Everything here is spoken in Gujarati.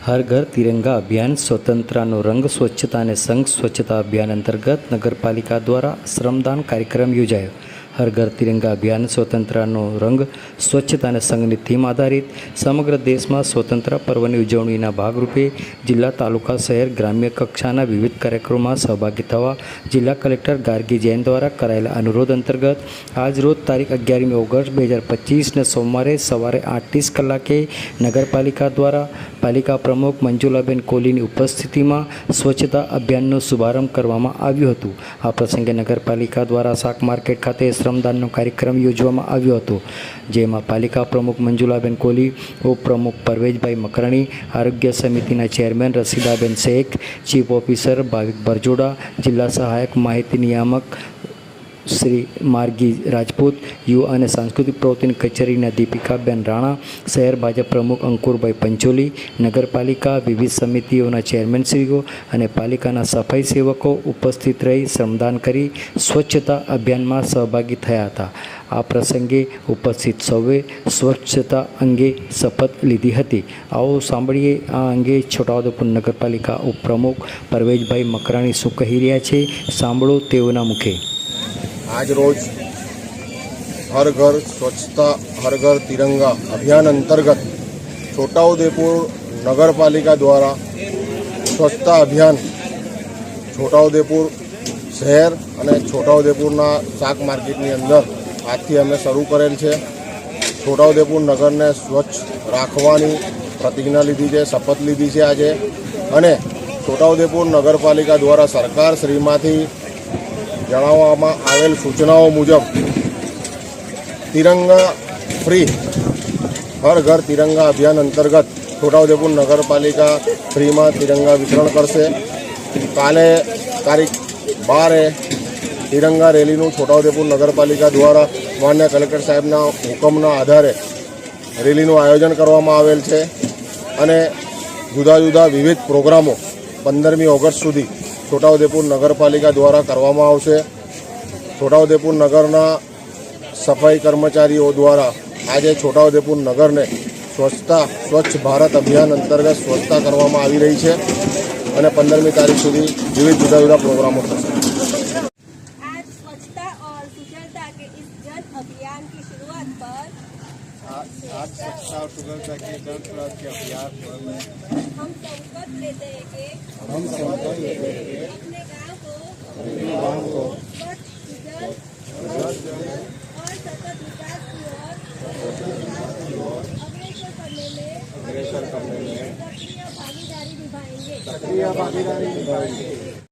हर घर तिरंगा अभियान स्वतंत्रताનો રંગ સ્વચ્છતા અને સંઘ સ્વચ્છતા અભિયાન અંતર્ગત નગરપાલિકા દ્વારા શ્રમદાન કાર્યક્રમ યોજાયો। હર ઘર તિરંગા અભિયાન સ્વતંત્રતાનો રંગ સ્વચ્છતા અને સંઘની થીમ આધારિત સમગ્ર દેશમાં સ્વતંત્ર પર્વની ઉજવણીના ભાગરૂપે જિલ્લા તાલુકા શહેર ગ્રામ્ય કક્ષાના વિવિધ કાર્યક્રમોમાં સહભાગી થવા જિલ્લા કલેક્ટર ગાર્ગી જૈન દ્વારા કરાયેલા અનુરોધ અંતર્ગત આજ રોજ તારીખ 11મી ઓગસ્ટ 2025ને સોમવારે સવારે 8:30 કલાકે નગરપાલિકા દ્વારા પાલિકા પ્રમુખ મંજુલાબેન કોહલીની ઉપસ્થિતિમાં સ્વચ્છતા અભિયાનનો શુભારંભ કરવામાં આવ્યો હતો। આ પ્રસંગે નગરપાલિકા દ્વારા શાક માર્કેટ ખાતે શ્રમદાનનો કાર્યક્રમ યોજવામાં આવ્યો હતો, જેમાં પાલિકા પ્રમુખ મંજુલાબેન કોહલી, ઉપપ્રમુખ પરવેજભાઈ મકરાણી, આરોગ્ય સમિતિના ચેરમેન રસીદાબેન શેખ, ચીફ ઓફિસર ભાવિક બરજોડા, જિલ્લા સહાયક માહિતી નિયામક શ્રી માર્ગી રાજપૂત, યુવા અને સાંસ્કૃતિક પ્રવૃત્તિની કચેરીના દીપિકાબેન રાણા, શહેર ભાજપ પ્રમુખ અંકુરભાઈ પંચોલી, નગરપાલિકા વિવિધ સમિતિઓના ચેરમેનશ્રીઓ અને પાલિકાના સફાઈ સેવકો ઉપસ્થિત રહી શ્રમદાન કરી સ્વચ્છતા અભિયાનમાં સહભાગી થયા હતા। આ પ્રસંગે ઉપસ્થિત સૌએ સ્વચ્છતા અંગે શપથ લીધી હતી। આવો સાંભળીએ આ અંગે છોટાઉદેપુર નગરપાલિકા ઉપપ્રમુખ પરવેજભાઈ મકરાણી શું કહી રહ્યા છે, સાંભળો તેઓના મુખે। आज रोज हर घर स्वच्छता हर घर तिरंगा अभियान अंतर्गत छोटाउदेपुर नगर पालिका द्वारा स्वच्छता अभियान छोटाउदेपुर शहर और छोटाउदेपुरना शाक मार्केटनी अंदर आज थी अमे शुरू करेल छे। छोटाउदेपुर नगर ने स्वच्छ राखवानी प्रतिज्ञा लीधी है, शपथ लीधी है आज। अने छोटाउदेपुर नगरपालिका द्वारा सरकार श्रीमांथी जणाववामां आवेल सूचनाओं मुजब तिरंगा फ्री हर घर तिरंगा अभियान अंतर्गत छोटाउदेपुर नगरपालिका फ्री में तिरंगा वितरण करशे। काले तारीख 12 तिरंगा रेलीनु छोटाउदेपुर नगरपालिका द्वारा माननीय कलेक्टर साहेबना हुकमना आधारे रेलीनु आयोजन करवामां आवेल छे अने जुदा जुदा विविध प्रोग्रामों 15મી ઓગસ્ટ सुधी छोटाउदेपुर नगरपालिका द्वारा करवामां आवशे। छोटाउदेपुर नगरना सफाई कर्मचारीओ द्वारा आज छोटाउदेपुर नगर ने स्वच्छ भारत अभियान अंतर्गत स्वच्छता करवामां आवी रही है और 15મી तारीख सुधी विविध जुदा जुदा प्रोग्रामों थशे। आज स्वच्छता और सुचलता के इस जन अभियान की शुरुआत पर आज स्वच्छता और सुगमता के जन अभियान पर हम संकल्प लेते हैं कि अपने गांव को स्वच्छ, सुजल और सतत विकास की ओर अग्रसर करने में सक्रिय भागीदारी निभाएंगे।